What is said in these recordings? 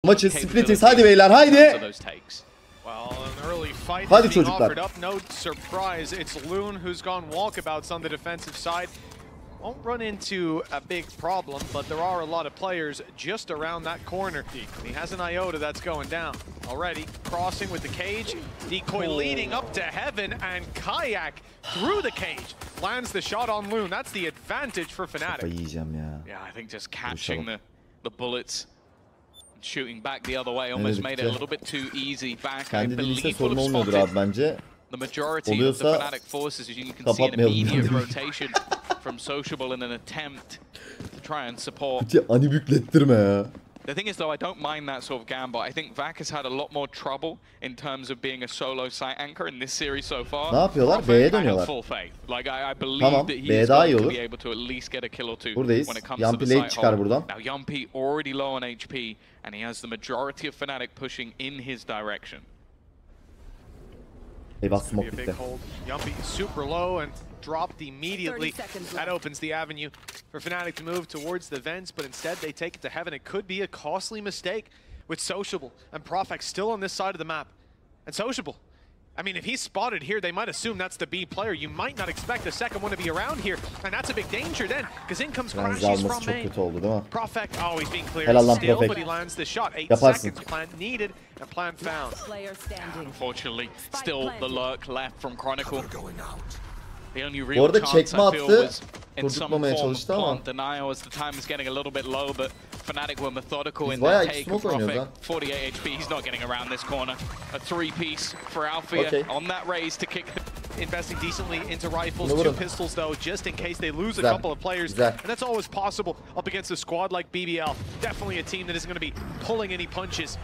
Maçı splitiz. Hadi beyler haydi. Hadi çocuklar. Won't run into a big problem, but there are a lot of players just around that corner. He has an iota that's going down already. Crossing with the cage, decoy leading up to heaven, and Kayak through the cage lands the shot on Loon. That's the advantage for Fnatic. Yeah, I think just catching the bullets, shooting back the other way almost made it a little bit too easy back. I believe we'll have spotted the majority of the Fnatic forces, as you can see, an immediate rotation from Sociable in an attempt to try and support. The thing is, though, I don't mind that sort of gamble. I think Vac has had a lot more trouble in terms of being a solo site anchor in this series so far. Ne yapıyorlar? B'ye I have dönüyorlar. full faith. Like I believe that he is daha iyi going to olur. be able to at least get a kill or two Buradayız. when it comes Yampi to the late site çıkar hold. buradan. Now Yampi already low on HP, and he has the majority of Fnatic pushing in his direction. Eyvah smoke bitti. Yampi super low and dropped immediately. That opens the avenue for Fnatic to move towards the vents, but instead they take it to heaven. It could be a costly mistake with Sociable and Profex still on this side of the map. And Sociable, I mean, if he's spotted here, they might assume that's the B player. You might not expect the second one to be around here, and that's a big danger then, because in comes Crashes from main. Profex, oh, he's being cleared still, but he lands the shot. 8 seconds, plan needed, and plan found. Unfortunately, still the lurk left from Chronicle. The only real chance I feel was in some form of plant denial as the time is getting a little bit low, but Fnatic were methodical in their take of Profex. 48 HP, he's not getting around this corner. A 3-piece for Alfia on that raise to kick. Investing decently into rifles, 2 pistols though, just in case they lose a couple of players. And that's always possible up against a squad like BBL. Definitely a team that isn't going to be pulling any punches.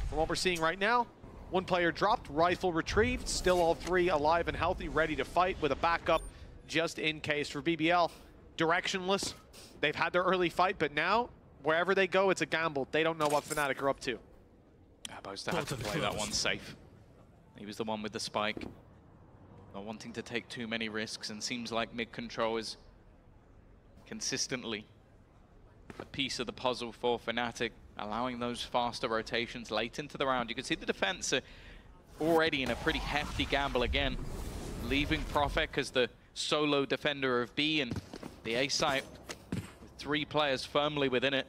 From what we're seeing right now, 1 player dropped, rifle retrieved, still all 3 alive and healthy, ready to fight with a backup just in case. For BBL, directionless. They've had their early fight, but now, wherever they go, it's a gamble. They don't know what Fnatic are up to. Bosta had to play that one safe. He was the one with the spike. Not wanting to take too many risks, and seems like mid-control is consistently a piece of the puzzle for Fnatic, allowing those faster rotations late into the round. You can see the defense are already in a pretty hefty gamble again, leaving Profex as the solo defender of B, and the A site with 3 players firmly within it.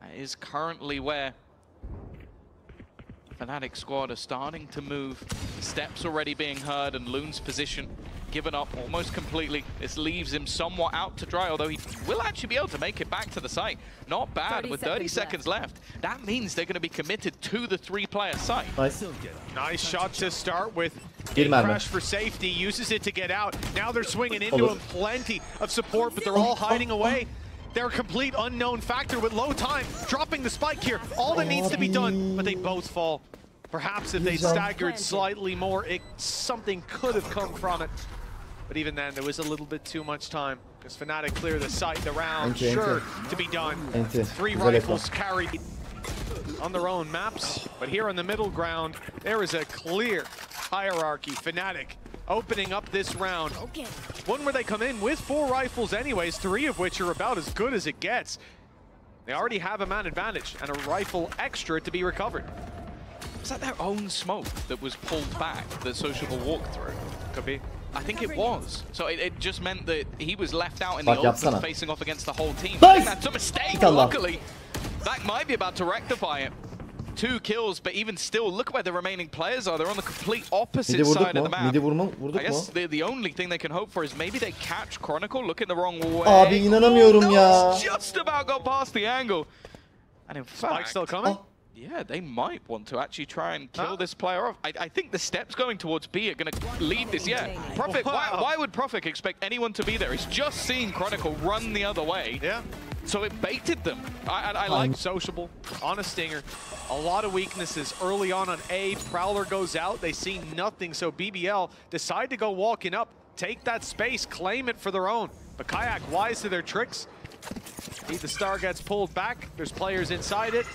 That is currently where Fnatic squad are starting to move. The steps already being heard, and Loon's position given up almost completely. This leaves him somewhat out to dry, although he will actually be able to make it back to the site. Not bad with 30 seconds left. That means they're going to be committed to the 3-player site. Nice shot to start with. Crash for safety, uses it to get out. Now they're swinging into him. Plenty of support, but they're all hiding away. They're a complete unknown factor with low time. Dropping the spike here. All that needs to be done, but they both fall. Perhaps if they staggered slightly more, something could have come from it. But even then, there was a little bit too much time. Because Fnatic clear the site, the round, sure to be done. 3 rifles carried on their own maps. But here on the middle ground, there is a clear hierarchy. Fnatic opening up this round. One where they come in with 4 rifles anyways, 3 of which are about as good as it gets. They already have a man advantage and a rifle extra to be recovered. Was that their own smoke that was pulled back that Sociable walked through? Could be. I think it was. So it just meant that he was left out in the open facing off against the whole team. I think that's a mistake. Luckily, that might be about to rectify it. 2 kills, but even still, look where the remaining players are. They're on the complete opposite side of the map. I guess the only thing they can hope for is maybe they catch Chronicle looking the wrong way. Abi inanamıyorum ya. Just about got past the angle. And in fact, Spike's still coming? Yeah, they might want to actually try and kill this player off. I think the steps going towards B are going to lead this. Yeah, Profex, why would Profex expect anyone to be there? He's just seen Chronicle run the other way. Yeah. So it baited them. I like Sociable on a stinger. A lot of weaknesses early on A. Prowler goes out. They see nothing. So BBL decide to go walking up, take that space, claim it for their own. But Kayak wise to their tricks. The star gets pulled back. There's players inside it.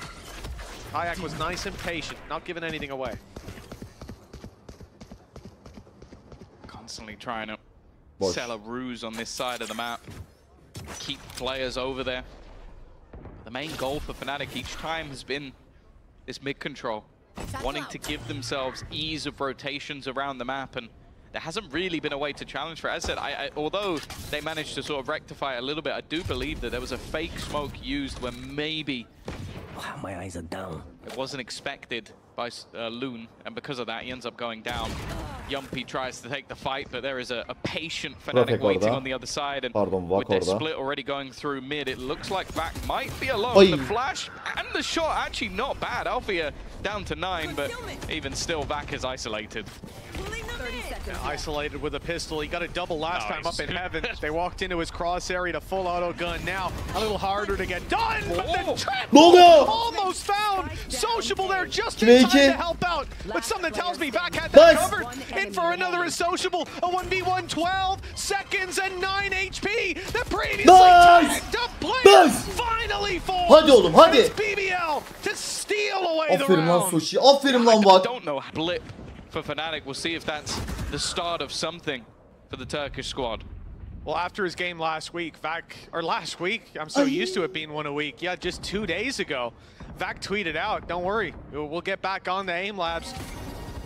Kayak was nice and patient, not giving anything away. Constantly trying to sell a ruse on this side of the map. Keep players over there. The main goal for Fnatic each time has been this mid control, wanting to give themselves ease of rotations around the map, and there hasn't really been a way to challenge for it. As I said, although they managed to sort of rectify it a little bit, I do believe that there was a fake smoke used where maybe my eyes are down. It wasn't expected by Loon, and because of that, he ends up going down. Yumpy tries to take the fight, but there is a patient Fnatic waiting on the other side, and with their split already going through mid, it looks like Vac might be alone. The flash and the shot actually not bad. Althea down to 9, but even still, Vac is isolated. Isolated with a pistol. He got a double last time up in heaven. They walked into his cross area to full auto gun. Now a little harder to get done, but the trap almost found. Sociable there just in time to help out, but something tells me Vac had that covered. In for another is Sociable. A 1v1, 12 seconds and 9 HP. The previously tagged up player finally falls. Hadi oğlum, hadi. It's BBL to steal away the Aferin lan round. Soshi. Aferin lan Vac. I don't know. Blip for Fnatic. We'll see if that's the start of something for the Turkish squad. Well, after his game last week, I'm so used to it being one a week. Yeah, just 2 days ago, Vac tweeted out, don't worry, we'll get back on the aim labs,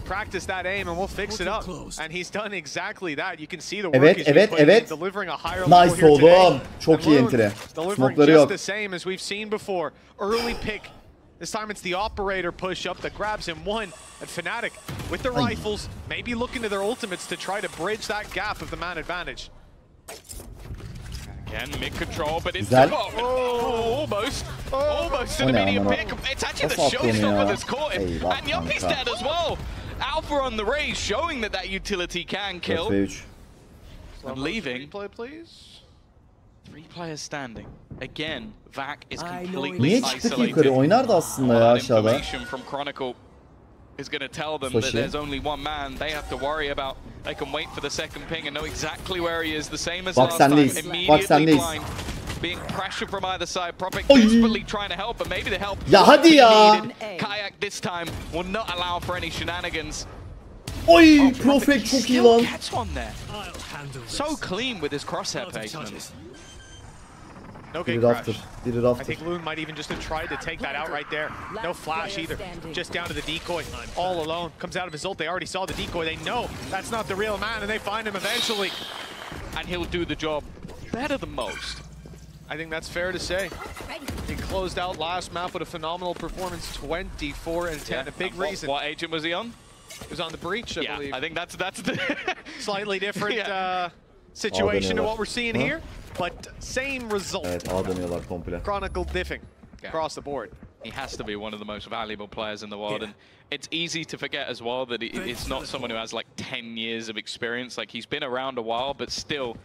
practice that aim, and we'll fix it up. And he's done exactly that. You can see the work he's been putting in, delivering a higher level here today. Çok iyi entry. Delivering just the same as we've seen before. Early pick. This time it's the operator push up that grabs him one. And Fnatic, with their rifles, maybe looking to their ultimates to try to bridge that gap of the man advantage. Again, mid control, but it's almost to the medium pick. It's actually the showstopper that's caught him. And Yumpy's dead as well. Alpha on the raise, showing that that utility can kill. And leaving. Replay, please. 3 players standing. Again, Vac is completely Niye çıktı ki yukarı? Oynardı aslında ya aşağıda. Information from Chronicle is going to tell them that there's only one man they have to worry about. They can wait for the second ping and know exactly where he is, the same as last time. Immediately blind, being pressured from either side. Propek desperately trying to help, but maybe the help needed. Kayak this time will not allow for any shenanigans. Oy, Propek çok iyi lan. Gets on there. So clean with his crosshair placement. No gate crash. I think Loon might even just have tried to take that out right there. No flash either. Just down to the decoy. All alone. Comes out of his ult. They already saw the decoy. They know that's not the real man, and they find him eventually. And he'll do the job better than most. I think that's fair to say. He closed out last map with a phenomenal performance, 24 and 10. A big reason. What agent was he on? He was on the breach, I believe. I think that's the slightly different situation to what we're seeing here. But same result. Evet, A dönüyorlar komple. Chronicle diffing across the board. He has to be one of the most valuable players in the world, and it's easy to forget as well that it's not someone who has like 10 years of experience. Like, he's been around a while, but still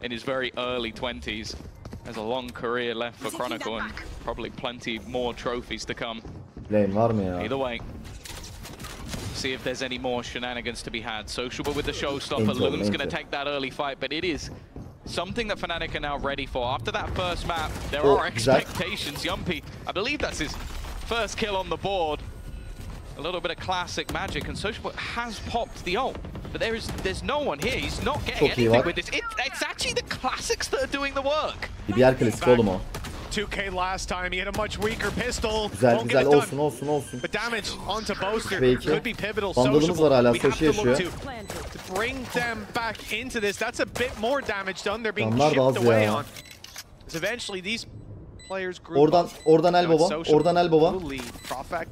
in his very early 20s. Has a long career left for Chronicle and probably plenty more trophies to come. Lane var mı ya? Either way. See if there's any more shenanigans to be had. Sociable with the showstopper. Loon's going to take that early fight, but it is something that Fnatic are now ready for. After that first map, there are expectations. Yumpy, I believe that's his first kill on the board. A little bit of classic magic, and Sociable has popped the ult. But there's no one here. He's not getting anything with this. It's actually the classics that are doing the work. Diğer klasik oğlum o. 2K last time, he had a much weaker pistol. Güzel olsun. But damage onto Boaster could be pivotal. Vandalımız var hala, We have Soshi to look yaşıyor. to bring them back into this. That's a bit more damage done. They're being chipped away on. Because eventually these players group up. Oradan el baba. Oradan el baba. Propek.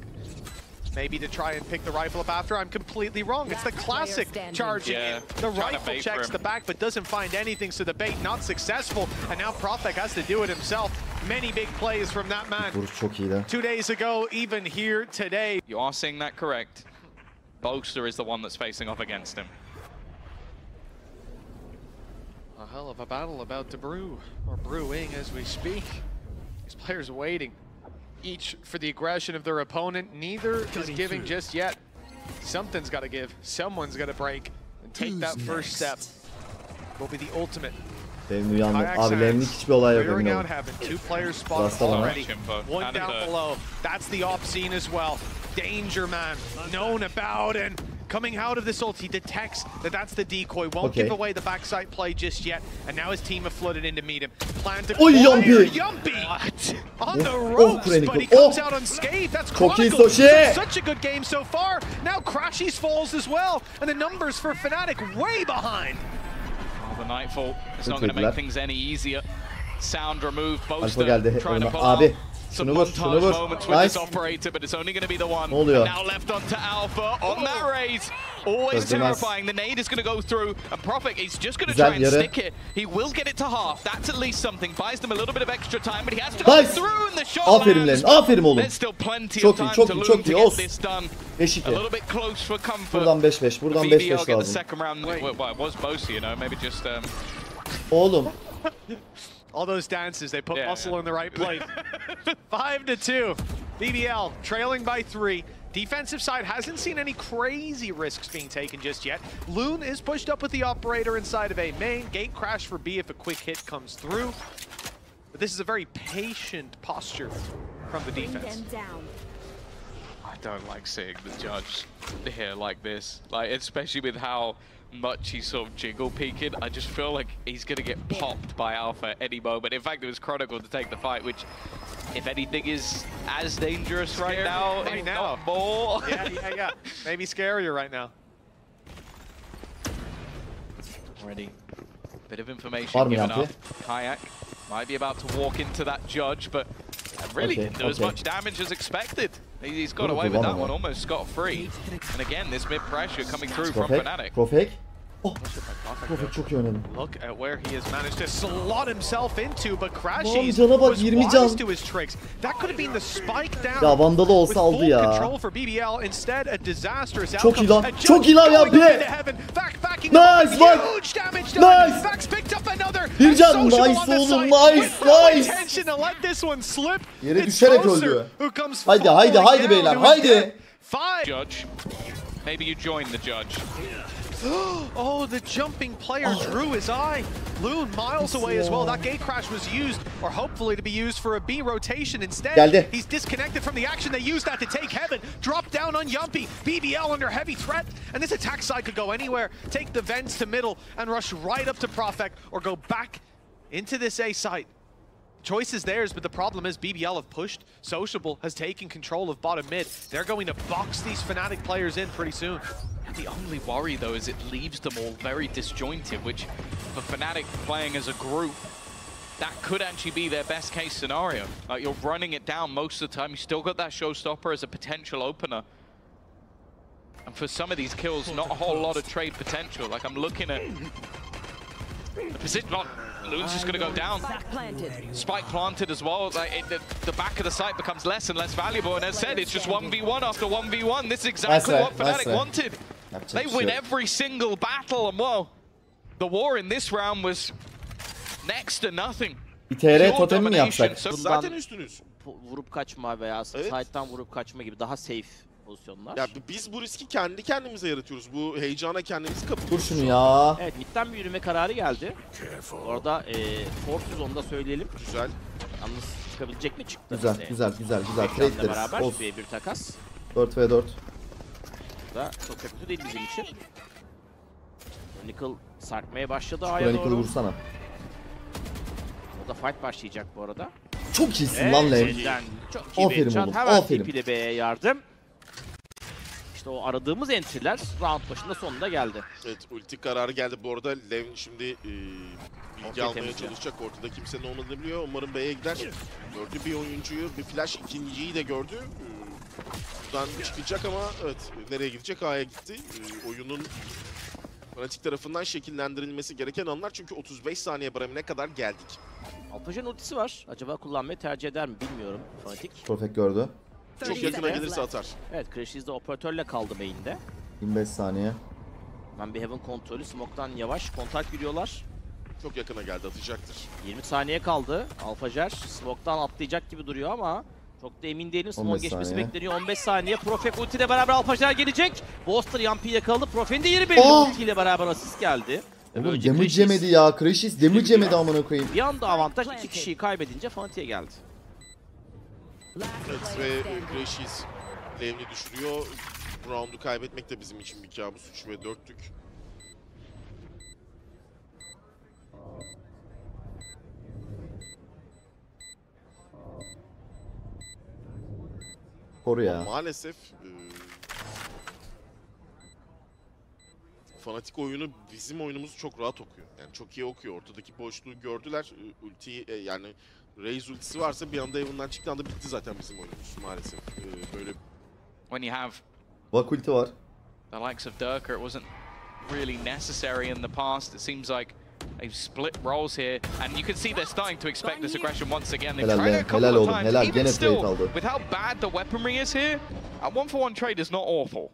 Maybe to try and pick the rifle up after. I'm completely wrong. It's the classic charging in. The rifle checks the back but doesn't find anything, so the bait not successful. And now Propek has to do it himself. Many big plays from that man. 2 days ago, even here today. You are seeing that correct. Boaster is the one that's facing off against him. A hell of a battle about to brew, or brewing as we speak. These players waiting, each for the aggression of their opponent. Neither is giving just yet. Something's got to give. Someone's got to break and take that first step. Will be the ultimate. Benim uyandım. Abilerimlik hiçbir olay yok emin olun. 2 players spotted already. One down below. That's the op scene as well. Danger man, known about, and coming out of this ult, he detects that that's the decoy. Won't give away the backside play just yet. And now his team have flooded in to meet him. Plan to Yumpy! On the ropes, but he comes out unscathed. That's Chronicles. Such a good game so far. Now Crashies falls as well, and the numbers for Fnatic way behind. The Nightfall is not going to make things any easier. Sound removed. Boaster trying to pull out some montage moments with this operator, but it's only going to be the one. Now left onto Alpha on that raise. Always terrifying. The nade is going to go through, and Prophet is just going to try and stick it. He will get it to half. That's at least something. Buys them a little bit of extra time, but he has to go through in the shot. Aferin lan, aferin oğlum. There's still plenty of time to Loon to get this done. A little bit close for comfort. Buradan 5-5, buradan 5-5 the lazım. second round. Well, it was Bosi, you know, maybe just Oğlum. All those dances, they put muscle in the right place. 5-2. BBL trailing by 3. Defensive side hasn't seen any crazy risks being taken just yet. Loon is pushed up with the operator inside of A main. Gate crash for B if a quick hit comes through. But this is a very patient posture from the defense. I don't like seeing the judge here like this. Like, especially with how much he's sort of jiggle peeking. I just feel like he's going to get popped by Alpha any moment. In fact, it was Chronicle to take the fight, which, if anything, is as dangerous right now. Right now. Not more. Yeah. Maybe scarier right now. Already. Bit of information given up. Kayak might be about to walk into that judge, but really didn't do as much damage as expected. He's got away with that one almost scot-free. And again, this mid-pressure coming through from Fnatic. Prophet. Oh, Prophet çok iyi oynadı. Look at where he has managed to slot himself into, but Crashies was wise to his tricks. That could have been the spike down. Ya Vandalı olsa aldı ya. Control for BBL, instead a disastrous outcome. Çok iyi lan. Çok iyi lan ya. Nice bak. Nice. Picked up another. Bir can. Nice oğlum. Nice. Yere düşerek öldü. Haydi beyler. Haydi. Judge. Maybe you join the judge. Oh, the jumping player drew his eye. Loon miles away as well. That gate crash was used, or hopefully to be used for a B rotation instead. He's disconnected from the action. They used that to take heaven. Drop down on Yumpy. BBL under heavy threat. And this attack side could go anywhere. Take the vents to middle and rush right up to Profect, or go back into this A site. Choice is theirs, but the problem is BBL have pushed. Sociable has taken control of bottom mid. They're going to box these Fnatic players in pretty soon. The only worry, though, is it leaves them all very disjointed, which for Fnatic playing as a group, that could actually be their best case scenario. Like, you're running it down most of the time. You still got that showstopper as a potential opener. And for some of these kills, not a whole lot of trade potential. Like, I'm looking at the position. Loon's just going to go down. Spike planted as well. Like, the back of the site becomes less and less valuable. And as said, it's just 1v1 after 1v1. This is exactly what Fnatic wanted. They win every single battle. And well, the war in this round was next to nothing. TR totemi mi yapsak? Zaten üstünüz. Vurup kaçma veya side'dan vurup kaçma gibi daha safe pozisyonlar. Ya biz bu riski kendi kendimize yaratıyoruz. Bu heyecana kendimizi kapatıyoruz. Dur şunu ya. Evet, midden bir yürüme kararı geldi. Orada Force'uz, onu da söyleyelim. Güzel. Yalnız çıkabilecek mi çıktı? Güzel. Trade beraber bir takas. 4v4. Da çok kötü değil bizim için. Chronicle sarkmaya başladı A'ya doğru. Chronicle'ı vursana. Orada fight başlayacak bu arada. Çok iyisin lan Lev. Çok iyi. Aferin oğlum. Hemen TP ile B'ye yardım. İşte o aradığımız entry'ler round başında sonunda geldi. Evet, ulti kararı geldi. Bu arada Lev şimdi bilgi almaya çalışacak. Ortada kimsenin olmadığını biliyor. Umarım B'ye gider. Gördü bir oyuncuyu, bir flash, ikinciyi de gördü. Buradan çıkacak ama evet, nereye gidecek? A'ya gitti. Oyunun Fnatic tarafından şekillendirilmesi gereken anlar, çünkü 35 saniye baremine kadar geldik. Alpajan ultisi var. Acaba kullanmayı tercih eder mi bilmiyorum Fnatic. Perfect gördü. Çok yakına gelirse atar. Evet, Crashies de operatörle kaldı main'de. 25 saniye. Ben bir Heaven kontrolü. Smoke'tan yavaş kontak giriyorlar. Çok yakına geldi, atacaktır. 20 saniye kaldı. Alpajar Smoke'tan atlayacak gibi duruyor ama çok da emin değilim. Smoke geçmesi bekleniyor. 15 saniye. Profek ulti ile beraber Alpajar gelecek. Boster Yumpy'yi yakaladı. Profek'in de yeri belli. Ulti ile beraber asist geldi. Oğlum damage yemedi ya. Crashies damage yemedi amına koyayım. Bir anda avantaj 2 kişiyi kaybedince Fnatic'e geldi. Evet ve Crashies Levni düşürüyor. Bu roundu kaybetmek de bizim için bir kabus. 3 ve 4'tük. Koru ya. Maalesef Fanatik oyunu bizim oyunumuzu çok rahat okuyor. Yani çok iyi okuyor. Ortadaki boşluğu gördüler. Ultiyi yani Raze ultisi varsa bir anda evinden çıktığı anda bitti zaten bizim oyunumuz maalesef. Böyle When you have Bak ulti var. the likes of Durka, it wasn't really necessary in the past. It seems like they've split roles here, and you can see they're starting to expect this aggression once again. They've tried it a couple of times. Even still, with how bad the weaponry is here, a 1-for-1 trade is not awful.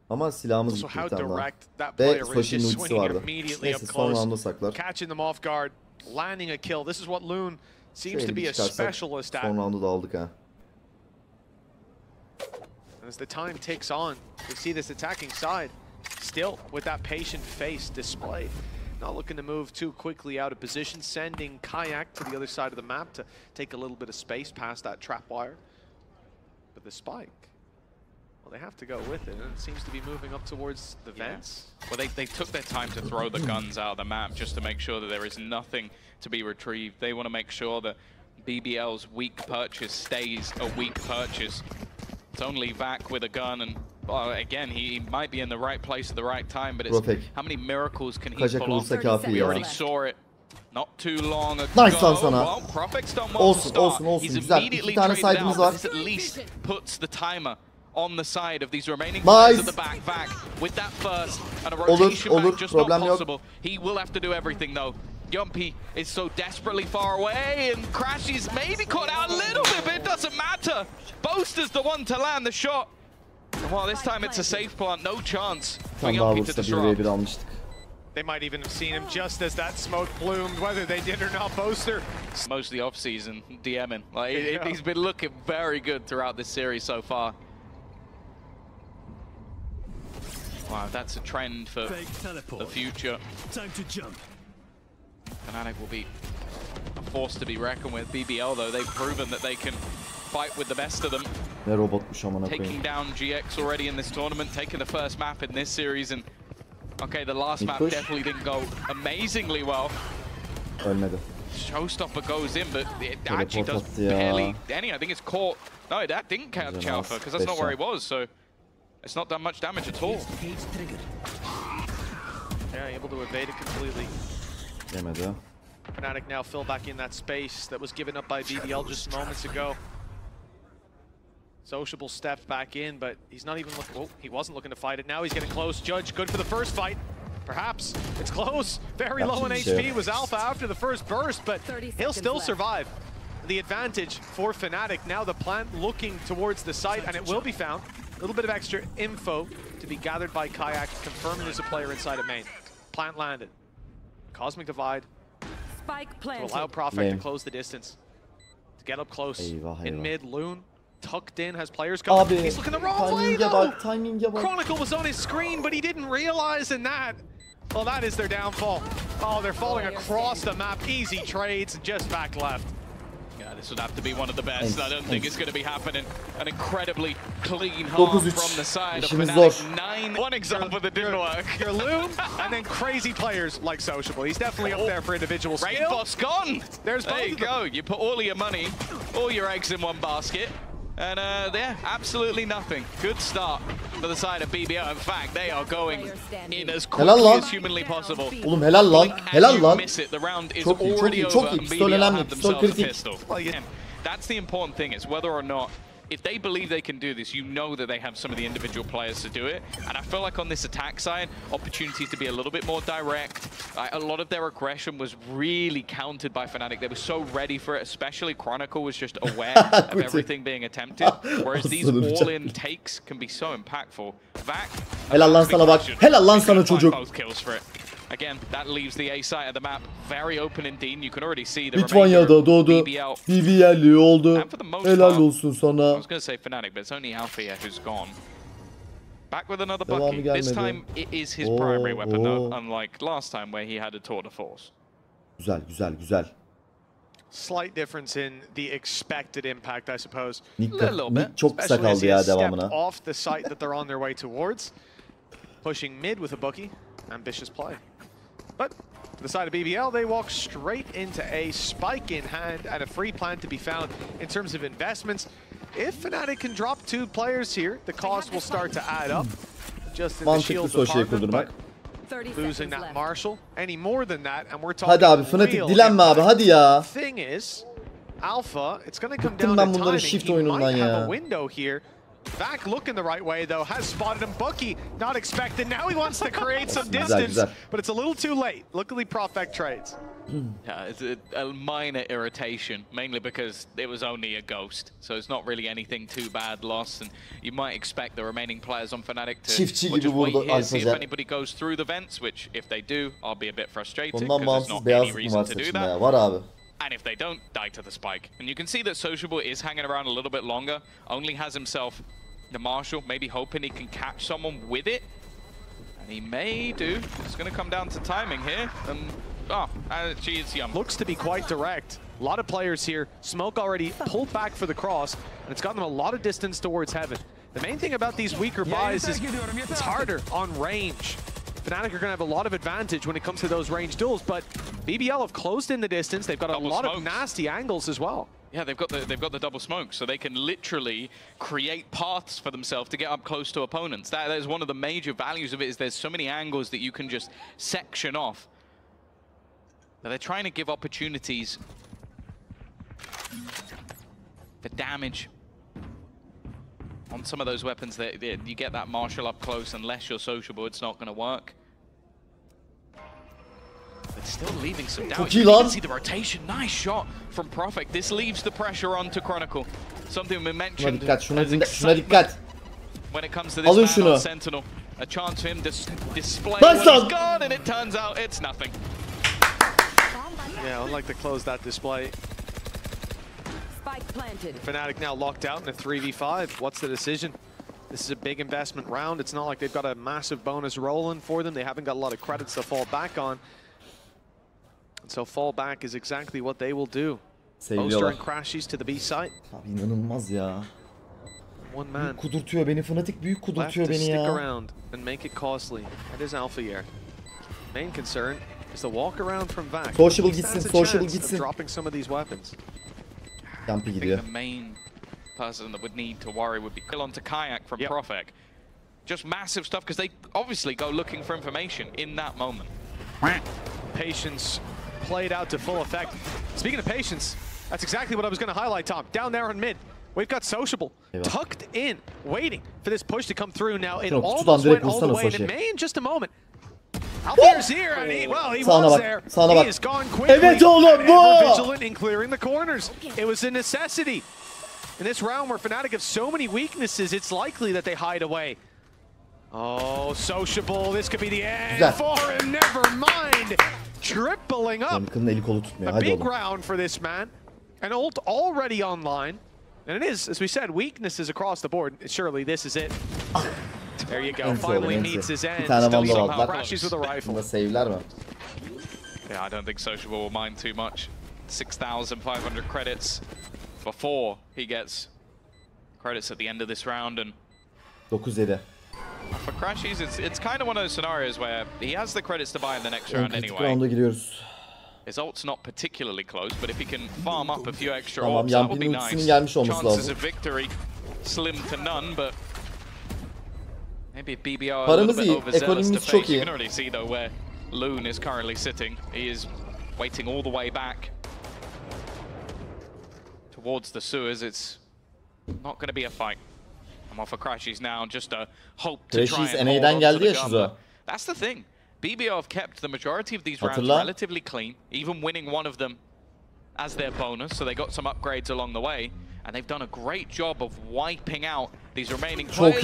Ama silahımız So gitti how bir tane daha. direct that Ve player is, Soshi'nin just ultisi swinging vardı. immediately Neyse up son close, rounda saklar. catching them off guard, landing a kill. This is what Loon seems to be a specialist at. Son roundu da aldık ha. As the time ticks on, we see this attacking side still with that patient face displayed. Not looking to move too quickly out of position, sending Kayak to the other side of the map to take a little bit of space past that trap wire. But the spike, well, they have to go with it, and it seems to be moving up towards the vents. Well, they took their time to throw the guns out of the map just to make sure that there is nothing to be retrieved. They want to make sure that BBL's weak purchase stays a weak purchase. It's only Vac with a gun, and well, again, he might be in the right place at the right time, but it's how many miracles can he pull off? We already saw it not too long ago. Nice lan sana. Well, Prophet's done well to start. Olsun. He's Güzel. immediately İki tane traded side'ımız out, var. but this at least puts the timer on the side of these remaining players at the back. Vac with that first and a rotation back just not possible. He will have to do everything though. Yumpy is so desperately far away, and Crashy's maybe caught out a little bit, but it doesn't matter. Boaster's the one to land the shot. Well, this time it's a safe plant, no chance for Yumpy to disrupt. They might even have seen him just as that smoke bloomed, whether they did or not. Boaster. Most of the off-season DMing. Like, he's been looking very good throughout this series so far. Wow, that's a trend for the future. Time to jump. Fnatic will be a force to be reckoned with. BBL, though, they've proven that they can fight with the best of them. Taking down GX already in this tournament, taking the first map in this series, and okay, the last map definitely didn't go amazingly well. Ölmedi. Showstopper goes in, but it actually does barely any. I think it's caught. No, that didn't catch Alpha, because that's not where he was, so it's not done much damage at all. Yeah, able to evade it completely. Yemedi. Fnatic now fill back in that space that was given up by BBL just moments ago. Sociable stepped back in, but he's not even looking. Oh, he wasn't looking to fight it. Now he's getting close. Judge, good for the first fight. Perhaps. It's close. Very low in HP was Alpha after the first burst, but he'll still survive. The advantage for Fnatic. Now the plant looking towards the site, and it will be found. A little bit of extra info to be gathered by Kayak, confirming there's a player inside of main. Plant landed. Cosmic Divide to allow Prophet to close the distance. To get up close. In mid, Loon tucked in, has players coming. He's looking the wrong way though! Chronicle was on his screen, but he didn't realize in that. Well, that is their downfall. Oh, they're falling across the map. Easy trades, just back left. Yeah, this would have to be one of the best. I don't think it's going to be happening. An incredibly clean half from the side of Fnatic. 9. One example that didn't work. Your Loom, and then crazy players like Sociable. He's definitely up there for individual skill. Rainboss gone! There you go. You put all of your money, all your eggs in one basket. And yeah, absolutely nothing. Good start for the side of BBL. In fact, they are going in as quickly as humanly possible. Oğlum helal lan. Helal lan. Miss it. The round is Çok iyi, already çok over, iyi. and Pistol BBL önemli. have Pistol themselves a kritik. pistol. Well, yeah, that's the important thing, is whether or not, if they believe they can do this, you know that they have some of the individual players to do it. And I feel like on this attack side, opportunities to be a little bit more direct. A lot of their aggression was really countered by Fnatic. They were so ready for it, especially Chronicle was just aware of everything being attempted. Whereas these all-in takes can be so impactful. Vac, helal lan sana bak. Helal lan sana çocuk. Both kills for it. Again, that leaves the A side of the map very open indeed. You can already see the Litvanya'da doğdu. BBL'li oldu. Helal olsun sana. I was going to say Fnatic, but it's only Alpha who's gone. Back with another bucket. This time it is his primary weapon though, unlike last time where he had a tour de force. Güzel. Slight difference in the expected impact, I suppose. Nick çok kısa kaldı ya devamına. Off the site that they're on their way towards. Pushing mid with a bookie. Ambitious play. But to the side of BBL, they walk straight into a spike in hand and a free plant to be found. In terms of investments, if Fnatic can drop 2 players here, the cost will start to add up. Just in the Mantıklı shield Soşi'ye department, kurdurmak. but losing that Marshall any more than that, and we're talking. Hadi abi Fnatic dilenme abi hadi ya. Thing is, Alpha, it's going to come Bıktım down ben to bunların timing. shift He oyunundan might have ya. a window here. Back looking the right way though, has spotted him. Bucky not expected. Now he wants to create some distance, but it's a little too late. Luckily, Profect trades. Yeah, it's a minor irritation, mainly because it was only a ghost, so it's not really anything too bad lost, and you might expect the remaining players on Fnatic to just wait here, see if anybody goes through the vents, which if they do, I'll be a bit frustrated because there's not any reason to do that. Var abi. And if they don't, die to the spike. And you can see that Sociable is hanging around a little bit longer, only has himself the Marshall, maybe hoping he can catch someone with it. And he may do. It's going to come down to timing here. Gee, it's yum. Looks to be quite direct. A lot of players here. Smoke already pulled back for the cross, and it's gotten them a lot of distance towards heaven. The main thing about these weaker buys is it's harder on range. Fnatic are going to have a lot of advantage when it comes to those range duels, but BBL have closed in the distance. They've got a lot of nasty angles as well. Yeah, they've got the double smoke, so they can literally create paths for themselves to get up close to opponents. That is one of the major values of it, is there's so many angles that you can just section off. But they're trying to give opportunities for damage on some of those weapons that you get that Marshall up close. Unless you're sociable, it's not going to work. But still leaving some doubt. You can see the rotation. Nice shot from Profect. This leaves the pressure on to Chronicle. Something we mentioned. Şuna dikkat. When it comes to this man on Sentinel, a chance for him to display what he's got, and it turns out it's nothing. Yeah, I'd like to close that display. Spike planted. Fnatic now locked out in a 3v5. What's the decision? This is a big investment round. It's not like they've got a massive bonus rolling for them. They haven't got a lot of credits to fall back on. And so fall back is exactly what they will do. Poster and crashes to the B site. Abi inanılmaz ya. One man. Büyük kudurtuyor beni. Fnatic büyük kudurtuyor beni ya. Stick around and make it costly. That is Alpha here. Main concern is the walk around from Vac. Sociable gitsin, sociable gitsin. Dropping some of these weapons. Jumpy I gidiyor. think the main person that would need to worry would be kill onto Kayak from Profec. Just massive stuff, because they obviously go looking for information in that moment. Patience played out to full effect. Speaking of patience, that's exactly what I was going to highlight, Tom. Down there in mid, we've got Sociable tucked in, waiting for this push to come through now. It almost went all the way, and it may in just a moment. Alfier's here, and he was there. He has gone quickly. Evet oğlum bu. Vigilant in clearing the corners. It was a necessity. In this round where Fnatic have so many weaknesses, it's likely that they hide away. Oh, Sociable, this could be the end for him, never mind. Tripling up. A big round for this man. An ult already online. And it is, as we said, weaknesses across the board. Surely this is it. There you go. Finally meets his end. Still somehow crashes with a rifle. Yeah, I don't think Sociable will mind too much. 6,500 credits before he gets credits at the end of this round. And 9-7. for Crashies, it's kind of one of those scenarios where he has the credits to buy in the next round anyway. His ult's not particularly close, but if he can farm up a few extra ults, that would be nice. Chances of victory slim to none, but maybe BBR a little bit overzealous to face. You can already see though where Loon is currently sitting. He is waiting all the way back towards the sewers. It's not going to be a fight. I'm off for Crashies now, just a hope to try and hold on to the gun. That's the thing. BBO have kept the majority of these rounds relatively clean, even winning one of them as their bonus, so they got some upgrades along the way, and they've done a great job of wiping out these remaining players.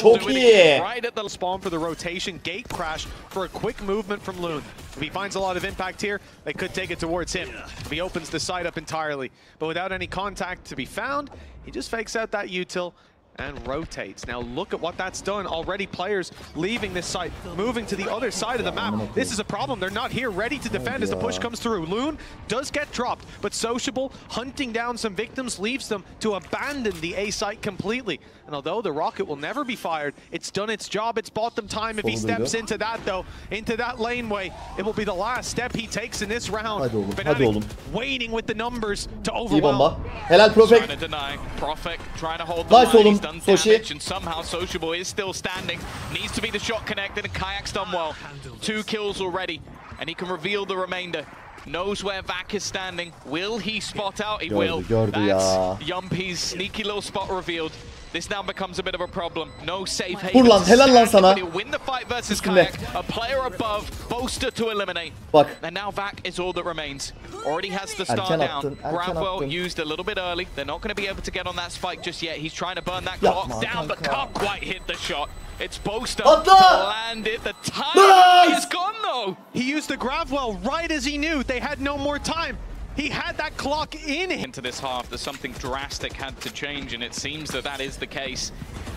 Right at the spawn for the rotation, gate crash for a quick movement from Loon. If he finds a lot of impact here, they could take it towards him. If he opens the site up entirely, but without any contact to be found, he just fakes out that util, and rotates. Now look at what that's done. Already players leaving this site, moving to the other side of the map. This is a problem. They're not here ready to defend as the push comes through. Loon does get dropped, but Sociable hunting down some victims leaves them to abandon the A site completely. And although the rocket will never be fired, it's done its job. It's bought them time. If he steps into that though, into that laneway, it will be the last step he takes in this round. Fnatic waiting with the numbers to overwhelm. İyi bomba. Helal Profek. Trying to deny. Profek trying to hold the line. He's done damage and somehow Sociable is still standing. Needs to be the shot connected and Kayak's done well. 2 kills already and he can reveal the remainder. Knows where Vac is standing. Will he spot out? He will. That's Yumpy's sneaky little spot revealed. This now becomes a bit of a problem. No safe haven. Vur lan, helal lan sana. He'll win the fight versus Kayak. A player above, Boaster to eliminate. Bak. And now Vac is all that remains. Already has the star down. Gravwell used a little bit early. They're not going to be able to get on that spike just yet. He's trying to burn that clock down, but can't quite hit the shot. It's Boaster to land it. The time is gone though. He used the Gravwell right as he knew they had no more time. He had that clock in him. Into this half, there's something drastic had to change, and it seems that that is the case.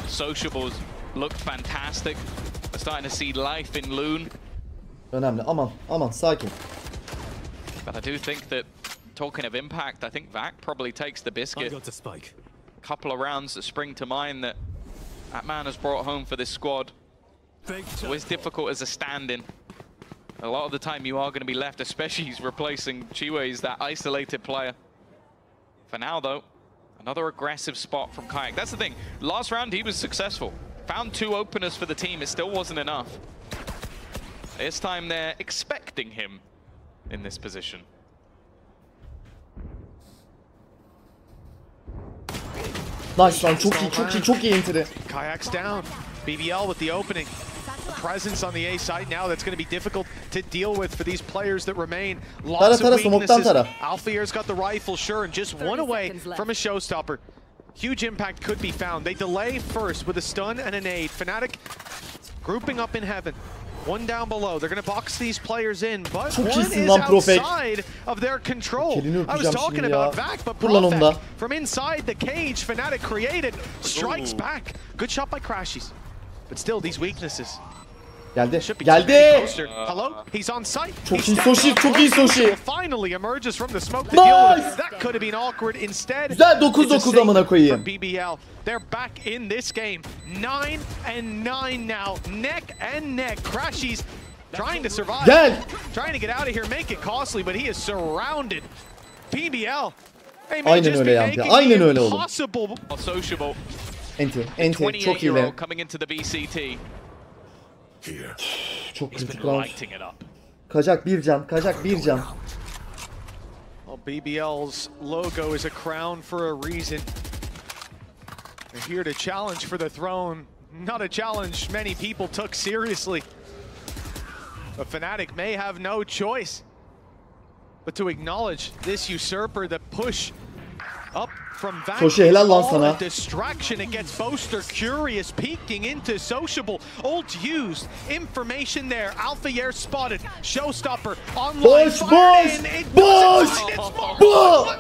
Sociables looked fantastic. We're starting to see life in Loon. Önemli. Aman sakin. But I do think that, talking of impact, I think Vac probably takes the biscuit. A couple of rounds that spring to mind that man has brought home for this squad. It's always difficult as a stand-in. A lot of the time you are going to be left, especially he's replacing Chiwei as that isolated player. For now though, another aggressive spot from Kayak. That's the thing, last round he was successful. Found 2 openers for the team, it still wasn't enough. This time they're expecting him in this position. Nice lan, çok iyi entry. Kayak's down. BBL with the opening. Presence on the A side now that's going to be difficult to deal with for these players that remain. Lots of weaknesses. Alfia's got the rifle, sure, and just 1 away from a showstopper. Huge impact could be found. They delay first with a stun and a nade. Fnatic grouping up in heaven. 1 down below. They're going to box these players in, but 1 is outside of their control. I was talking about Vac, but Profek from inside the cage Fnatic created strikes back. Good shot by Crashies. But still, these weaknesses. Geldi. Hello? He's on site. Çok iyi Soshi. Finally emerges from the smoke to deal with it. That could have been awkward instead. Güzel 9-9 amına koyayım. BBL. They're back in this game. 9-9 now. Neck and neck. Crashies trying to survive. Trying to get out of here, make it costly, but he is surrounded. BBL. Aynen öyle Yampi. Aynen öyle oğlum. Sociable. Enti çok iyi. Coming into the BCT. Çok kritik round. Kajak bir can. Well, BBL's logo is a crown for a reason. They're here to challenge for the throne. Not a challenge many people took seriously. But Fnatic may have no choice but to acknowledge this usurper, the push up from Vac. A distraction. It gets Boaster curious, peeking into Sociable. Ult used. Information there. Alpha spotted. Showstopper online.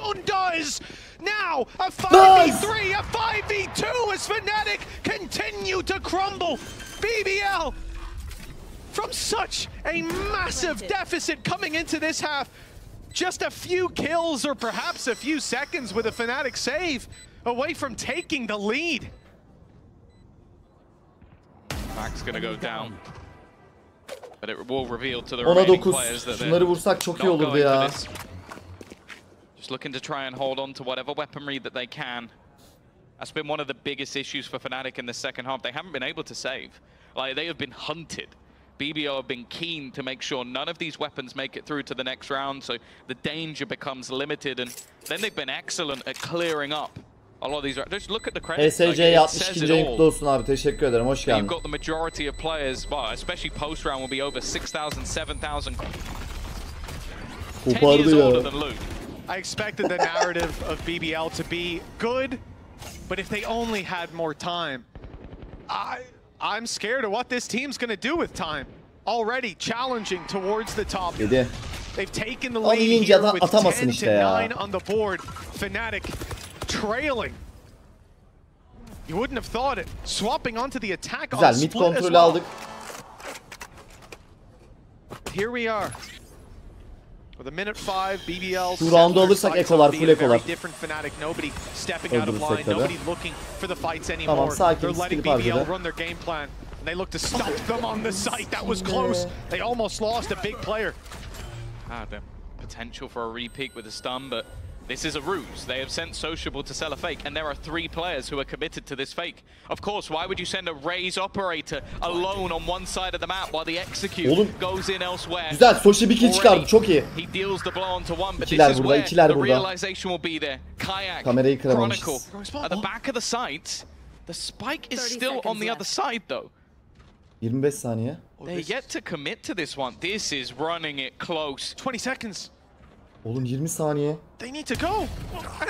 Undoes. Now a 5v3, a 5v2 as Fnatic continue to crumble. BBL from such a massive deficit coming into this half. Just a few kills or perhaps a few seconds with a Fnatic save away from taking the lead. Mac's gonna go down. But it will reveal to the remaining players that they're vursak çok iyi olurdu ya. Just looking to try and hold on to whatever weaponry that they can. That's been one of the biggest issues for Fnatic in the second half. They haven't been able to save. Like, they have been hunted. BBO have been keen to make sure none of these weapons make it through to the next round, so the danger becomes limited, and then they've been excellent at clearing up a lot of these. Just look at the credits. SCC'ye 62. kutlu olsun abi. Teşekkür ederim. Hoş geldin. You've got the majority of players, well, especially post round, will be over 6,000, 7,000. 10 years older than Luke. I expected the narrative of BBL to be good, but if they only had more time, I'm scared of what this team's going to do with time. Already challenging towards the top. They've taken the lead here with 10-9 on the board. Fnatic trailing. You wouldn't have thought it. Swapping onto the attack. Güzel, mid kontrolü aldık. Here we are. With a minute 5, BBL. Şu roundu alırsak ekolar, full ekolar. Nobody stepping out of line, nobody looking for the fights anymore. Tamam, sakin. They're letting BBL run their game plan. And they look to stop them on the site. That was close. They almost lost a big player. The potential for a repeat with a stun, but this is a ruse. They have sent Sociable to sell a fake, and there are 3 players who are committed to this fake. Of course, why would you send a raise operator alone on one side of the map while the execute goes in elsewhere? Güzel, Soshi bir kill çıkardı, çok iyi. He deals the blow onto one, but İkiler this is burada, where ikiler the burada. realization will be there. Kayak, Kamerayı Chronicle, kıramamışız. at the back of the site. The spike is still on the other side, though. 25 saniye. They're yet to commit to this one. This is running it close. 20 seconds. Oğlum 20 saniye. They need to go.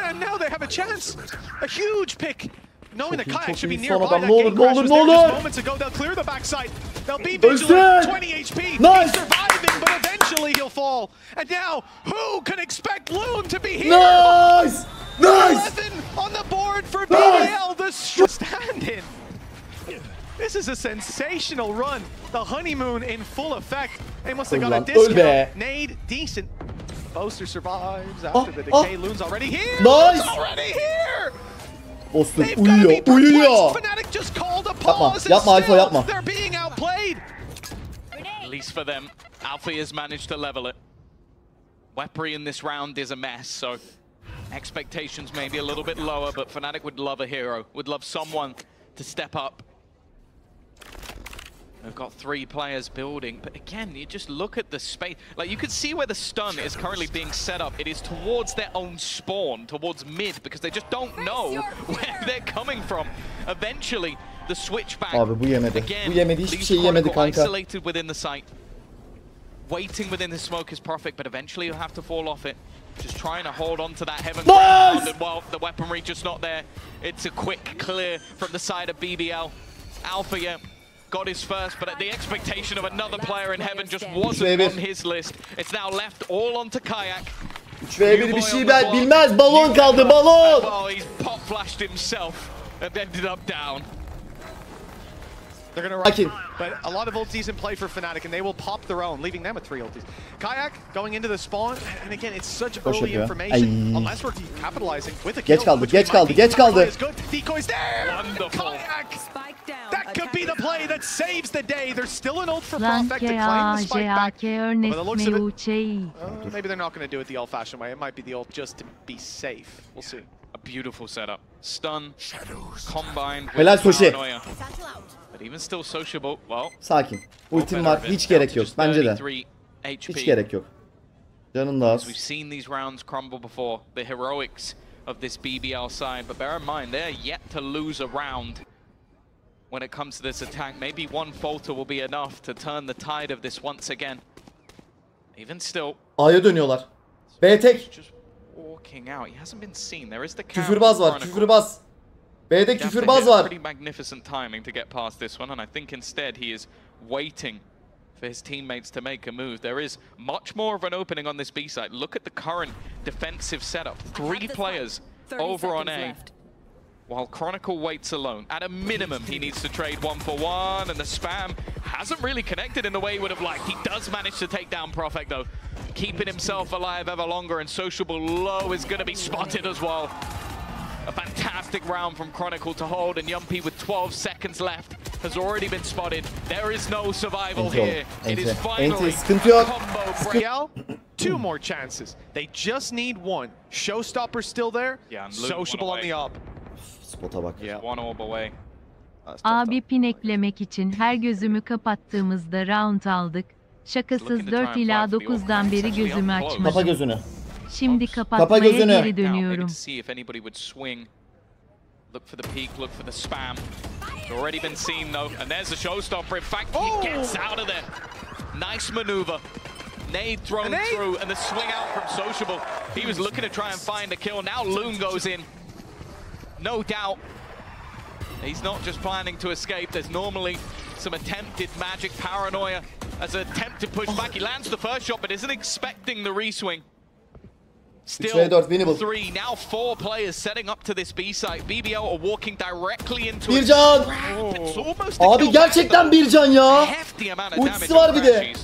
And now they have a chance. A huge pick. Knowing that Kayak should be nearby. Son adam, ne olur. Moments ago, they'll clear the backside. They'll be vigilant. 20 HP. Nice. He's surviving, but eventually he'll fall. And now, who can expect Loon to be here? Nice! Nice! 11 on the board for BBL. The stand-in. This is a sensational run. The honeymoon in full effect. They must have got a discount. Nade, decent. Boaster survives after the decay. Loon's already here. Nice. Loon's already here. Boaster uyuyor. Fnatic just called a pause. Yapma Alpha, yapma. They're being outplayed. At least for them, Alpha has managed to level it. Weaponry in this round is a mess, so expectations may be a little bit lower, but Fnatic would love a hero, would love someone to step up. They've got 3 players building, but again, you just look at the space. Like, you can see where the stun is currently being set up. It is towards their own spawn, towards mid, because they just don't know where they're coming from. Eventually, the switchback. Abi bu yemedi. Again, Bu yemedi, hiçbir şey yemedi kanka. Isolated within the site. Waiting within the smoke is perfect, but eventually you'll have to fall off it. Just trying to hold on to that heaven ground, and while the weaponry just not there, it's a quick clear from the side of BBL. Alpha, yeah, got his first, but the expectation of another player in heaven just wasn't on his list. It's now left all onto Kayak. 3v1 bir şey bilmez. Balon kaldı, balon. Well, he's pop flashed himself and ended up down. They're going to run, but a lot of ultis in play for Fnatic, and they will pop their own, leaving them with 3 ultis. Kayak going into the spawn, and again, it's such early information, unless we're capitalizing with a kill. Geç kaldı. Decoys there! Wonderful. Kayak! That could be the play that saves the day. There's still an ult for Profect to claim the spike back. By the looks of it, maybe they're not going to do it the old-fashioned way. It might be the ult just to be safe. We'll see. A beautiful setup. Stun, combined with paranoia. But even still sociable, well. Sakin. Ultim var. Hiç gerek yok. Bence de. Hiç gerek yok. Canın da az. We've seen these rounds crumble before. The heroics of this BBL side. But bear in mind, they're yet to lose a round when it comes to this attack. Maybe one falter will be enough to turn the tide of this once again. Even still. A'ya dönüyorlar. B tek. Just walking out. He hasn't been seen. There is the Küfürbaz var. Küfürbaz. B'de küfürbaz var. Pretty magnificent timing to get past this one, and I think instead he is waiting for his teammates to make a move. There is much more of an opening on this B side. Look at the current defensive setup. 3 players over on A, while Chronicle waits alone. At a minimum, he needs to trade 1-for-1, and the spam hasn't really connected in the way he would have liked. He does manage to take down Profect, though, keeping himself alive ever longer, and Sociable Low is going to be spotted as well. A fantastic round from Chronicle to hold, and Yumpy with 12 seconds left has already been spotted. There is no survival here. It is finally a combo break. 2 more chances. They just need 1. Showstopper still there. Yeah, Sociable on the up. Spota bak. Yeah, 1 orb away. Abi pin eklemek için her gözümü kapattığımızda round aldık. Şakasız 4 ila 9'dan beri gözümü açmadım. Kapa gözünü. Şimdi kapatmaya geri dönüyorum. Look for the peek, look for the spam. It's already been seen though, and there's the showstopper. In fact, he gets out of there. Nice maneuver. Nade thrown through, and the swing out from Sociable. He was looking to try and find a kill. Now Loon goes in. No doubt. He's not just planning to escape. There's normally some attempted magic paranoia as an attempt to push back. He lands the first shot, but isn't expecting the reswing. Still 3v4 winnable. 3, now 4 players setting up to this B site. BBL are walking directly into Bir it. can. It's almost a Abi kill gerçekten back, bir can ya. hefty amount of Ultisi damage var on bir de. Crashies.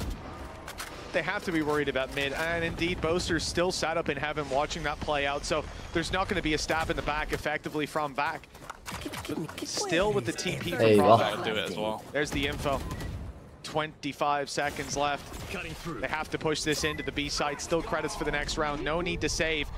They have to be worried about mid, and indeed Boaster's still sat up in heaven watching that play out, so there's not going to be a stab in the back effectively from back. Still with the TP from Eyvah. Frog. Do it as well. There's the info. 25 seconds left. They have to push this into the B side. Still credits for the next round. No need to save.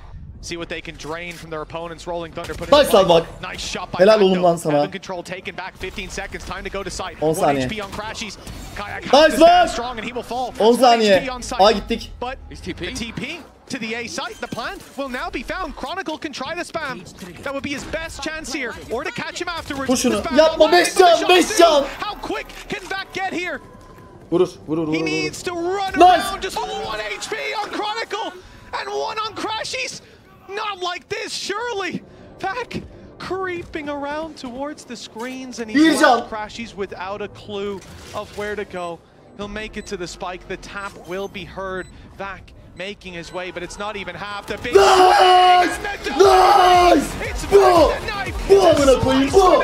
See what they can drain from their opponents. Rolling Thunder. Put Nice lan bak. Nice shot by Helal Macdo. oğlum lan sana. Heaven control taken back. 15 seconds. Time to go to site. 10 1 saniye. HP on Crashies. Kayak Nice has to stand lan. strong and he will fall. 10 1 saniye. HP on site. A gittik. But He's the TP. TP to the A site. The plan will now be found. Chronicle can try to spam. That would be his best chance here. Or to catch him afterwards. Vur şunu. The spam. Yapma, Oh, 5 can, shot 5 too. can. How quick can Vac get here? Vurur, vurur, He vurur. needs to run Nice. around. Just 1 HP on Chronicle and 1 on Crashies. Not like this, surely. Vac creeping around towards the screens and he's left Crashies without a clue of where to go. He'll make it to the spike. The tap will be heard. Vac making his way, but it's not even half the big. Nice! Nice! It's Bu! Vac the knife. Bu amına koyayım, bu!